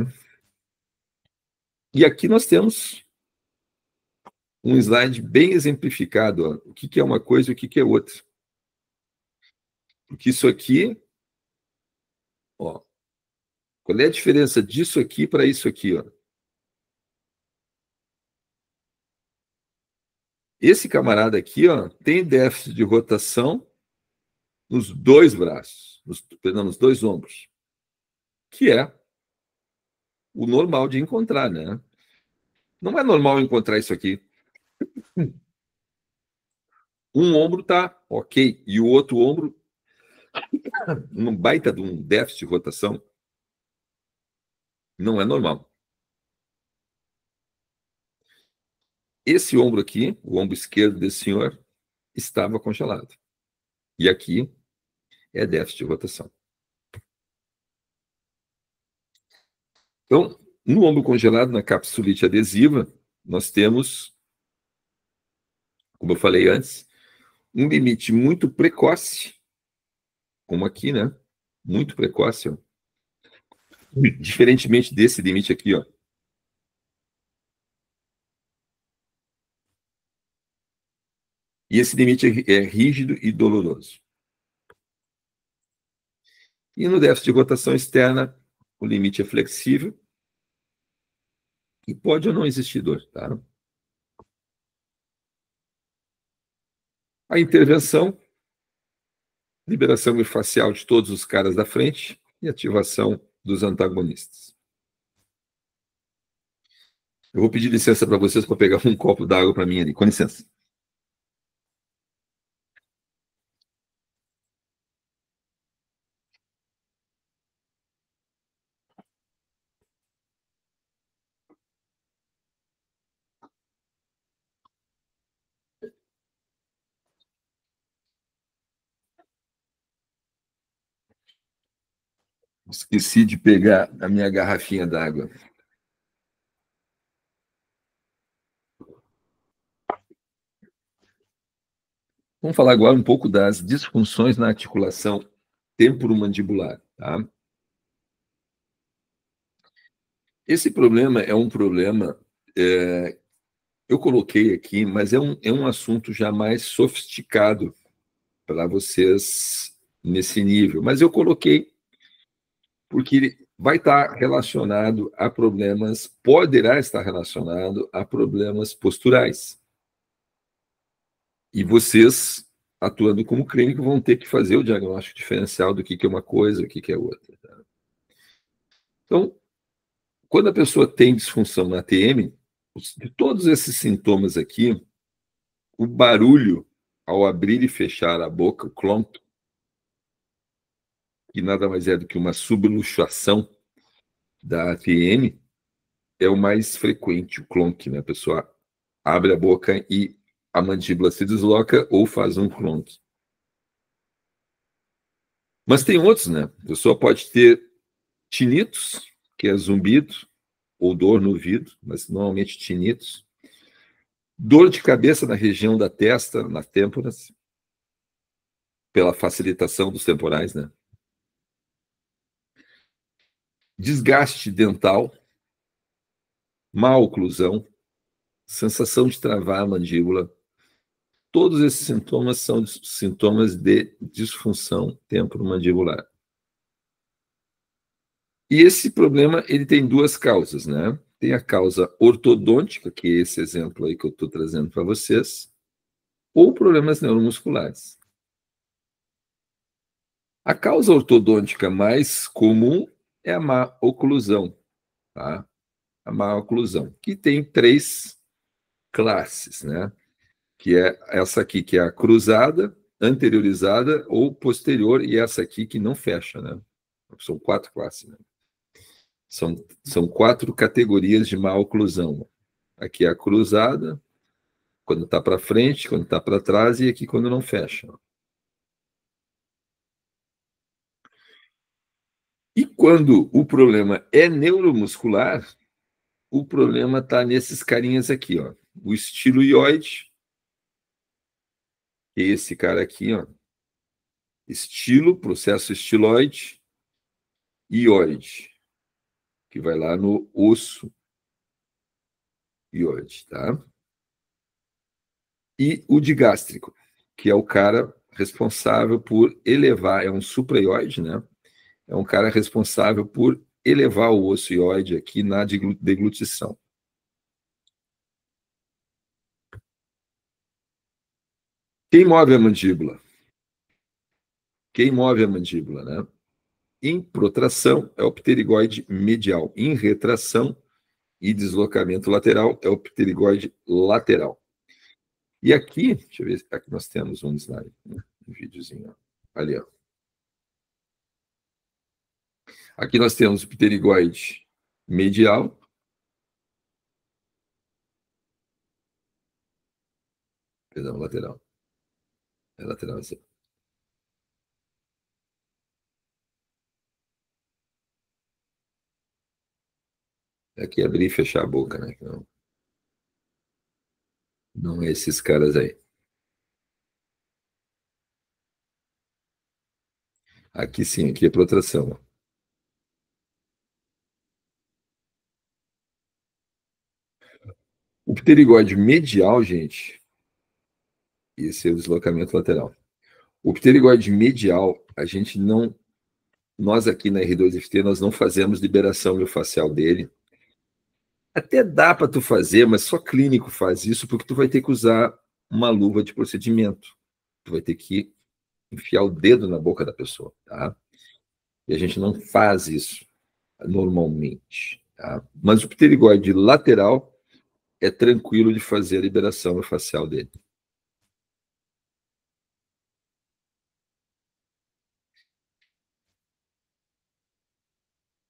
E aqui nós temos um slide bem exemplificado, ó, o que é uma coisa e o que é outra. Porque isso aqui, ó, qual é a diferença disso aqui para isso aqui, ó? Esse camarada aqui, ó, tem déficit de rotação nos dois braços, nos dois ombros, que é o normal de encontrar, né? Não é normal encontrar isso aqui. Um ombro tá ok, e o outro ombro, num baita de um déficit de rotação, não é normal. Esse ombro aqui, o ombro esquerdo desse senhor, estava congelado. E aqui é déficit de rotação. Então, no ombro congelado, na capsulite adesiva, nós temos, como eu falei antes, um limite muito precoce, como aqui, né? Muito precoce, ó. Diferentemente desse limite aqui, ó. E esse limite é rígido e doloroso. E no déficit de rotação externa, o limite é flexível e pode ou não existir dor, tá? A intervenção, liberação miofascial de todos os caras da frente e ativação dos antagonistas. Eu vou pedir licença para vocês para pegar um copo d'água para mim ali. Com licença. Esqueci de pegar a minha garrafinha d'água. Vamos falar agora um pouco das disfunções na articulação temporomandibular, tá? Esse problema é um problema Eu coloquei aqui, mas é um assunto já mais sofisticado para vocês nesse nível. Mas eu coloquei porque ele vai estar relacionado a problemas, poderá estar relacionado a problemas posturais. E vocês, atuando como clínico, vão ter que fazer o diagnóstico diferencial do que é uma coisa, o que é outra. Tá? Então, quando a pessoa tem disfunção na TM, de todos esses sintomas aqui, o barulho ao abrir e fechar a boca, o clonk, que nada mais é do que uma subluxação da ATM, é o mais frequente, o clonk, né? A pessoa abre a boca e a mandíbula se desloca ou faz um clonk. Mas tem outros, né? A pessoa pode ter tinnitus, que é zumbido, ou dor no ouvido, mas normalmente tinnitus. Dor de cabeça na região da testa, nas têmporas, pela facilitação dos temporais, né? Desgaste dental, má oclusão, sensação de travar a mandíbula. Todos esses sintomas são sintomas de disfunção temporomandibular. E esse problema ele tem duas causas, né? Tem a causa ortodôntica, que é esse exemplo aí que eu estou trazendo para vocês, ou problemas neuromusculares. A causa ortodôntica mais comum é a má oclusão, tá? A má oclusão, que tem três classes, né? Que é essa aqui, que é a cruzada, anteriorizada ou posterior, e essa aqui que não fecha, né? São quatro classes, né? São quatro categorias de má oclusão. Aqui é a cruzada, quando está para frente, quando está para trás, e aqui quando não fecha. E quando o problema é neuromuscular, o problema está nesses carinhas aqui, ó. O estiloioide, esse cara aqui, ó. Estilo, processo estiloide, ioide, que vai lá no osso ioide, tá? E o digástrico, que é o cara responsável por elevar, é um supraioide, né? É um cara responsável por elevar o osso ioide aqui na deglutição. Quem move a mandíbula? Quem move a mandíbula, né? Em protração é o pterigoide medial. Em retração e deslocamento lateral é o pterigoide lateral. E aqui, deixa eu ver, aqui nós temos um slide, né? Um videozinho, ó. Ali, ó. Aqui nós temos o pterigoide medial. Perdão, lateral. É lateral, assim. Aqui abrir e fechar a boca, né? Não, não é esses caras aí. Aqui sim, aqui é protração, ó. O pterigode medial, gente, esse é o deslocamento lateral. O pterigode medial, a gente não, nós aqui na R2FT, nós não fazemos liberação miofascial dele. Até dá para tu fazer, mas só clínico faz isso, porque tu vai ter que usar uma luva de procedimento. Tu vai ter que enfiar o dedo na boca da pessoa, tá? E a gente não faz isso normalmente, tá? Mas o pterigode lateral é tranquilo de fazer a liberação facial dele.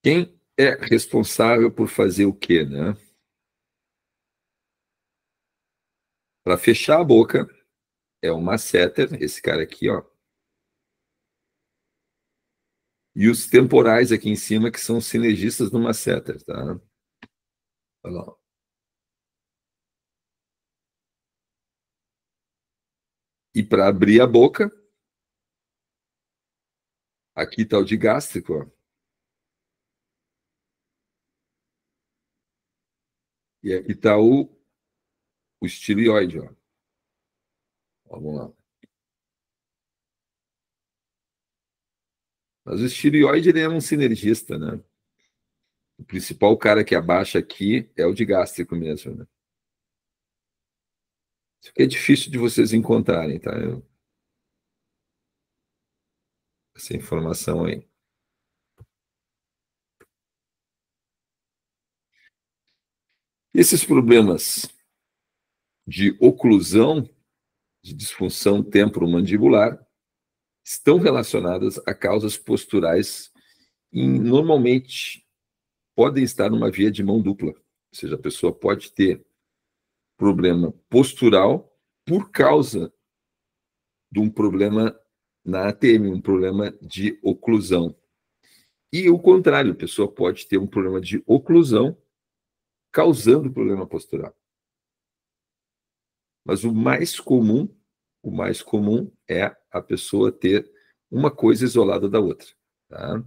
Quem é responsável por fazer o quê, né? Para fechar a boca é o masseter, esse cara aqui, ó. E os temporais aqui em cima, que são os sinergistas do masseter, tá? Olha lá. E para abrir a boca, aqui está o digástrico, ó. E aqui está o o estiloide, ó. Vamos lá. Mas o estiloide, ele é um sinergista, né? O principal cara que abaixa aqui é o digástrico mesmo, né? Isso aqui é difícil de vocês encontrarem, tá? Essa informação aí. Esses problemas de oclusão, de disfunção temporomandibular, estão relacionadas a causas posturais e normalmente podem estar numa via de mão dupla. Ou seja, a pessoa pode ter problema postural por causa de um problema na ATM, um problema de oclusão. E o contrário, a pessoa pode ter um problema de oclusão causando problema postural. Mas o mais comum é a pessoa ter uma coisa isolada da outra. Tá? A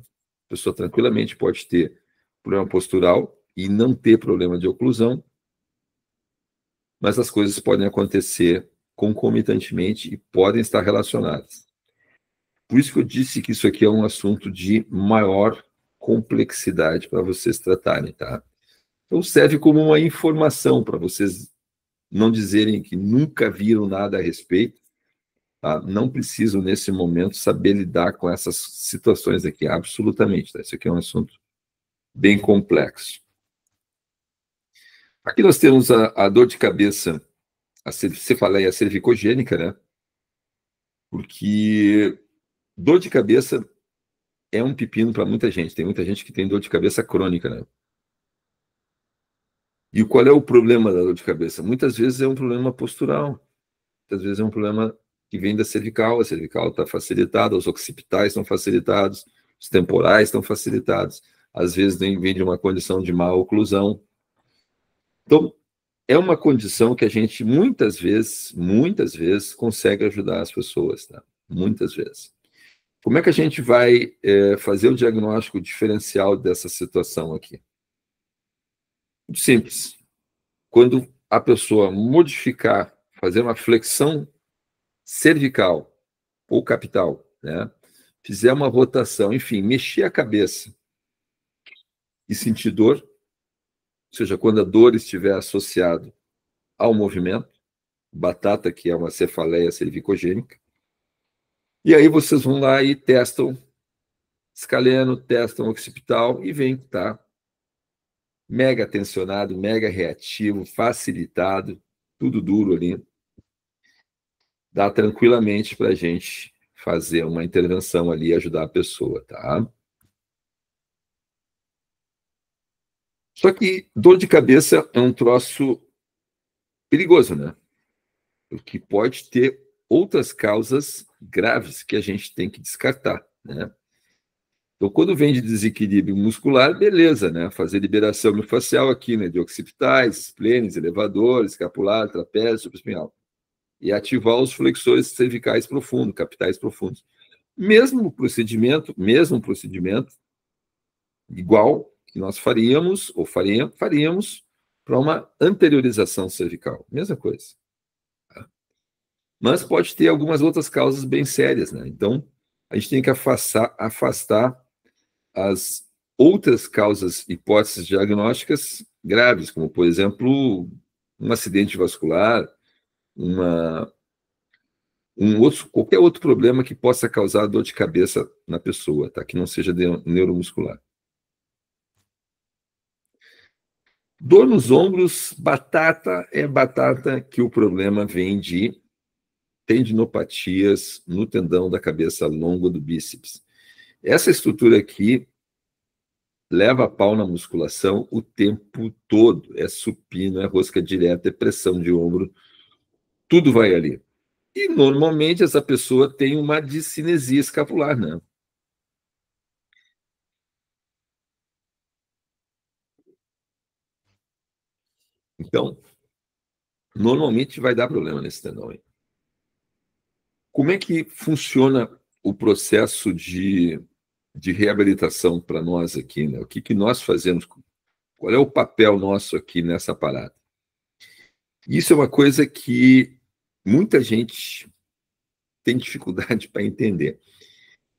pessoa tranquilamente pode ter problema postural e não ter problema de oclusão, mas as coisas podem acontecer concomitantemente e podem estar relacionadas. Por isso que eu disse que isso aqui é um assunto de maior complexidade para vocês tratarem, tá? Então serve como uma informação para vocês não dizerem que nunca viram nada a respeito, tá? Não precisam, nesse momento, saber lidar com essas situações aqui, absolutamente, tá? Isso aqui é um assunto bem complexo. Aqui nós temos a dor de cabeça, a cefaleia cervicogênica, né? Porque dor de cabeça é um pepino para muita gente. Tem muita gente que tem dor de cabeça crônica, né? E qual é o problema da dor de cabeça? Muitas vezes é um problema postural. Muitas vezes é um problema que vem da cervical. A cervical está facilitada, os occipitais estão facilitados, os temporais estão facilitados. Às vezes vem de uma condição de má oclusão. Então, é uma condição que a gente muitas vezes consegue ajudar as pessoas, tá? Muitas vezes. Como é que a gente vai fazer o diagnóstico diferencial dessa situação aqui? Muito simples. Quando a pessoa modificar, fazer uma flexão cervical ou capital, né? Fizer uma rotação, enfim, mexer a cabeça e sentir dor, ou seja, quando a dor estiver associada ao movimento, batata, que é uma cefaleia cervicogênica, e aí vocês vão lá e testam escaleno, testam occipital e veem que está mega tensionado, mega reativo, facilitado, tudo duro ali. Dá tranquilamente para a gente fazer uma intervenção ali e ajudar a pessoa, tá? Só que dor de cabeça é um troço perigoso, né? Porque pode ter outras causas graves que a gente tem que descartar, né? Então, quando vem de desequilíbrio muscular, beleza, né? Fazer liberação miofascial aqui, né? De occipitais, esplênus, elevador, escapular, trapézio, supraespinhal. E ativar os flexores cervicais profundos, capitais profundos. Mesmo procedimento, igual que nós faríamos, ou faríamos para uma anteriorização cervical. Mesma coisa. Mas pode ter algumas outras causas bem sérias, né? Então, a gente tem que afastar as outras causas, hipóteses diagnósticas graves, como, por exemplo, um acidente vascular, qualquer outro problema que possa causar dor de cabeça na pessoa, tá? Que não seja neuromuscular. Dor nos ombros, batata que o problema vem de tendinopatias no tendão da cabeça longo do bíceps. Essa estrutura aqui leva a pau na musculação o tempo todo. É supino, é rosca direta, é pressão de ombro, tudo vai ali. E normalmente essa pessoa tem uma discinesia escapular, né? Então, normalmente vai dar problema nesse tendão aí. Como é que funciona o processo de reabilitação para nós aqui, né? O que nós fazemos? Qual é o papel nosso aqui nessa parada? Isso é uma coisa que muita gente tem dificuldade para entender.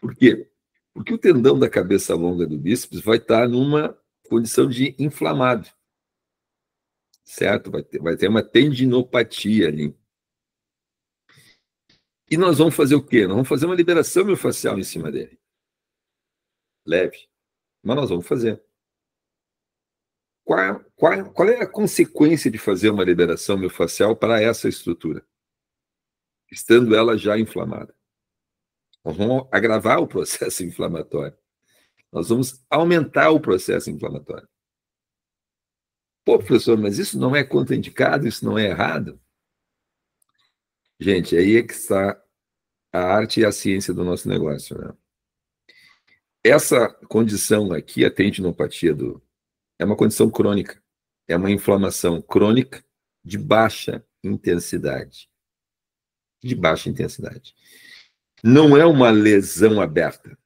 Por quê? Porque o tendão da cabeça longa do bíceps vai estar numa condição de inflamado, certo? Vai ter uma tendinopatia ali. E nós vamos fazer o quê? Nós vamos fazer uma liberação miofascial em cima dele. Leve. Mas nós vamos fazer. Qual é a consequência de fazer uma liberação miofascial para essa estrutura? Estando ela já inflamada. Nós vamos agravar o processo inflamatório. Nós vamos aumentar o processo inflamatório. Pô, professor, mas isso não é contraindicado, isso não é errado? Gente, aí é que está a arte e a ciência do nosso negócio, né? Essa condição aqui, a tendinopatia é uma condição crônica. É uma inflamação crônica de baixa intensidade. De baixa intensidade. Não é uma lesão aberta.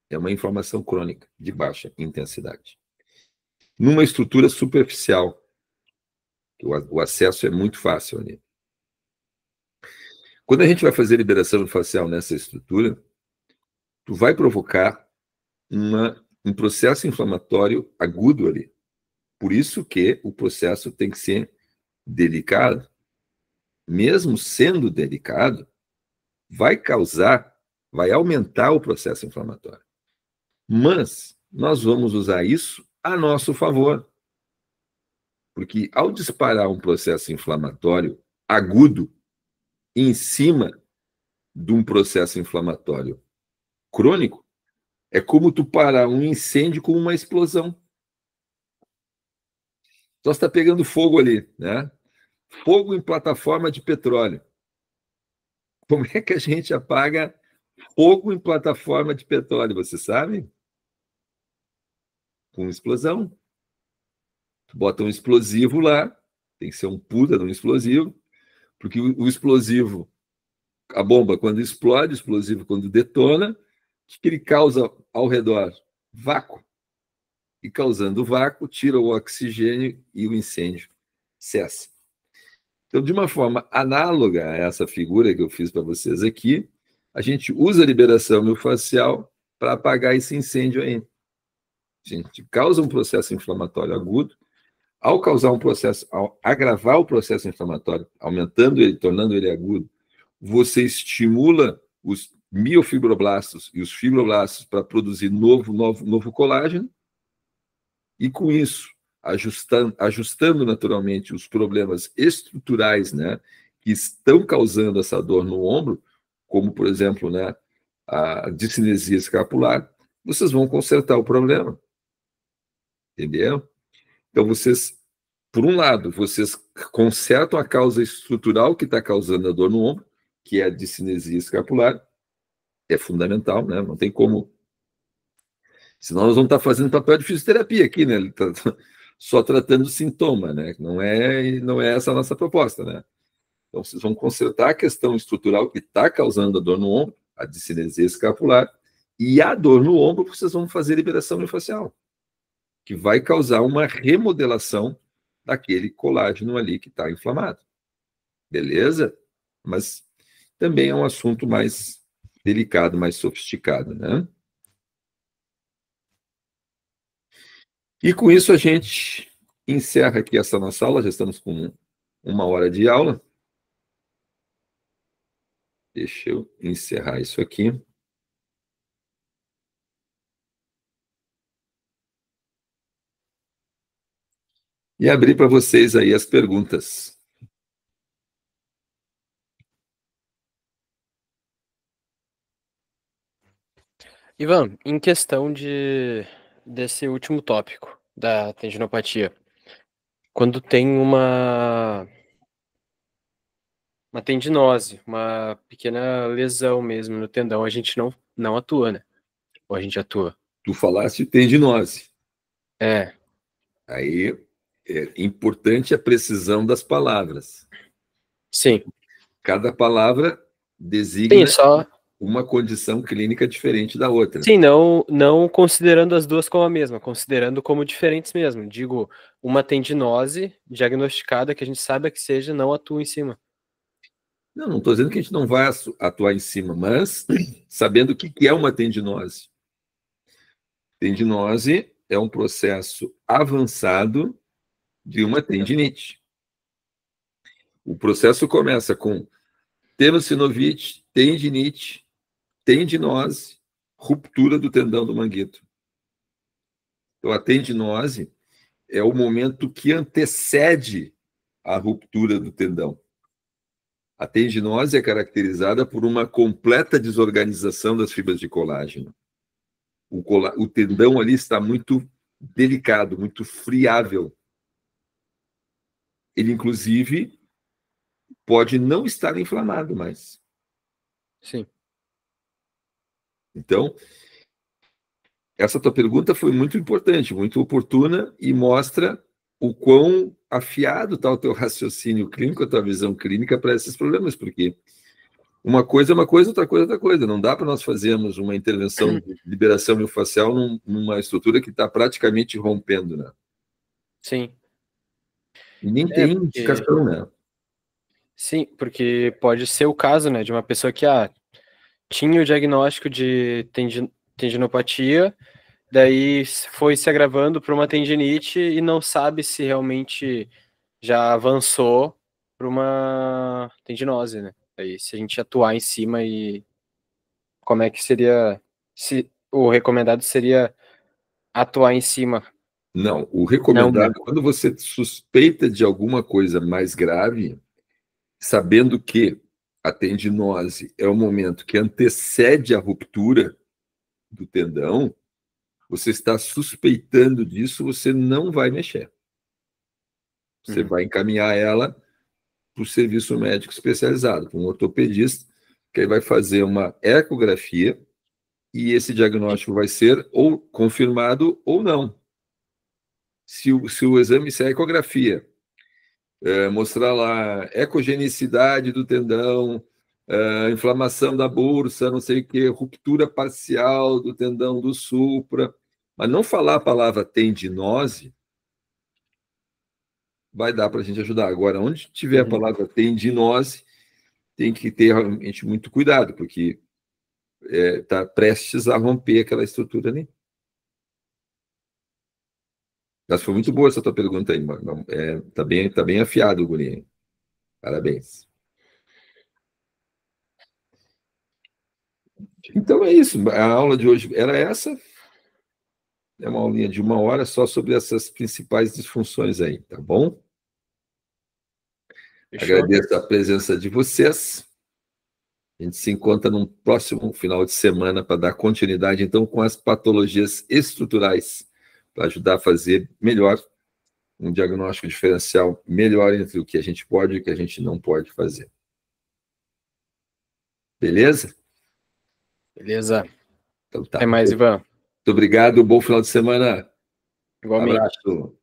É uma inflamação crônica de baixa intensidade. Numa estrutura superficial, o acesso é muito fácil ali. Quando a gente vai fazer liberação facial nessa estrutura, tu vai provocar um processo inflamatório agudo ali. Por isso que o processo tem que ser delicado. Mesmo sendo delicado, vai aumentar o processo inflamatório. Mas nós vamos usar isso a nosso favor. Porque ao disparar um processo inflamatório agudo em cima de um processo inflamatório crônico, é como tu parar um incêndio com uma explosão. Só está pegando fogo ali, né? Fogo em plataforma de petróleo. Como é que a gente apaga fogo em plataforma de petróleo, você sabe? Com explosão. Tu bota um explosivo lá, tem que ser um puta de um explosivo, porque o explosivo, a bomba, quando explode, o explosivo, quando detona, o que ele causa ao redor? Vácuo. E causando vácuo, tira o oxigênio e o incêndio cessa. Então, de uma forma análoga a essa figura que eu fiz para vocês aqui, a gente usa a liberação miofascial para apagar esse incêndio aí. A gente causa um processo inflamatório agudo. Ao agravar o processo inflamatório, aumentando ele, tornando ele agudo, você estimula os miofibroblastos e os fibroblastos para produzir novo colágeno, e com isso, ajustando naturalmente os problemas estruturais, né, que estão causando essa dor no ombro, como, por exemplo, né, a discinesia escapular, vocês vão consertar o problema. Entendeu? Então, por um lado, vocês consertam a causa estrutural que está causando a dor no ombro, que é a discinesia escapular, é fundamental, né? Não tem como. Senão nós vamos estar fazendo papel de fisioterapia aqui, né? Ele tá só tratando o sintoma, né? Não é essa a nossa proposta, né? Então, vocês vão consertar a questão estrutural que está causando a dor no ombro, a discinesia escapular, e a dor no ombro, vocês vão fazer liberação miofascial, que vai causar uma remodelação daquele colágeno ali que está inflamado. Beleza? Mas também é um assunto mais delicado, mais sofisticado, né? E com isso a gente encerra aqui essa nossa aula, já estamos com 1 hora de aula. Deixa eu encerrar isso aqui. E abrir para vocês aí as perguntas. Ivan, em questão desse último tópico da tendinopatia, quando tem uma tendinose, uma pequena lesão mesmo no tendão, a gente não atua, né? Ou a gente atua? Tu falaste tendinose. É. Aí é importante a precisão das palavras. Sim. Cada palavra designa Sim, só uma condição clínica diferente da outra. Sim, não considerando as duas como a mesma, considerando como diferentes mesmo. Digo, uma tendinose diagnosticada, que a gente saiba que seja, não atua em cima. Não estou dizendo que a gente não vai atuar em cima, mas sabendo o que é uma tendinose. Tendinose é um processo avançado de uma tendinite. O processo começa com tenossinovite, tendinite, tendinose, ruptura do tendão do manguito. Então, a tendinose é o momento que antecede a ruptura do tendão. A tendinose é caracterizada por uma completa desorganização das fibras de colágeno. O tendão ali está muito delicado, muito friável. Ele, inclusive, pode não estar inflamado mais. Sim. Então, essa tua pergunta foi muito importante, muito oportuna e mostra o quão afiado está o teu raciocínio clínico, a tua visão clínica para esses problemas, porque uma coisa é uma coisa, outra coisa é outra coisa. Não dá para nós fazermos uma intervenção de liberação miofascial numa estrutura que está praticamente rompendo, né? Sim. E nem tem indicação, né? Sim, porque pode ser o caso, né, de uma pessoa que tinha o diagnóstico de tendinopatia, daí foi se agravando para uma tendinite e não sabe se realmente já avançou para uma tendinose, né? Aí se a gente atuar em cima, e como é que seria, se o recomendado seria atuar em cima? Não, o Não, recomendado, quando você suspeita de alguma coisa mais grave, sabendo que a tendinose é o momento que antecede a ruptura do tendão, você está suspeitando disso, você não vai mexer. Você vai encaminhar ela para o serviço médico especializado, para um ortopedista, que aí vai fazer uma ecografia e esse diagnóstico vai ser ou confirmado ou não. Se o exame, se a ecografia mostrar lá ecogenicidade do tendão, inflamação da bursa, não sei o que, ruptura parcial do tendão do supra, mas não falar a palavra tendinose, vai dar para a gente ajudar. Agora, onde tiver a palavra tendinose, tem que ter realmente muito cuidado, porque está prestes a romper aquela estrutura ali. Mas foi muito boa essa tua pergunta aí, mano. Tá bem afiado o guri. Parabéns. Então é isso. A aula de hoje era essa. É uma aulinha de 1 hora só sobre essas principais disfunções aí, tá bom? Fechou? Agradeço a presença de vocês. A gente se encontra num próximo final de semana para dar continuidade, então, com as patologias estruturais, para ajudar a fazer melhor um diagnóstico diferencial melhor entre o que a gente pode e o que a gente não pode fazer. Beleza? Beleza. Então tá. Até mais, Ivan. Muito obrigado, bom final de semana. Igualmente. Abraço.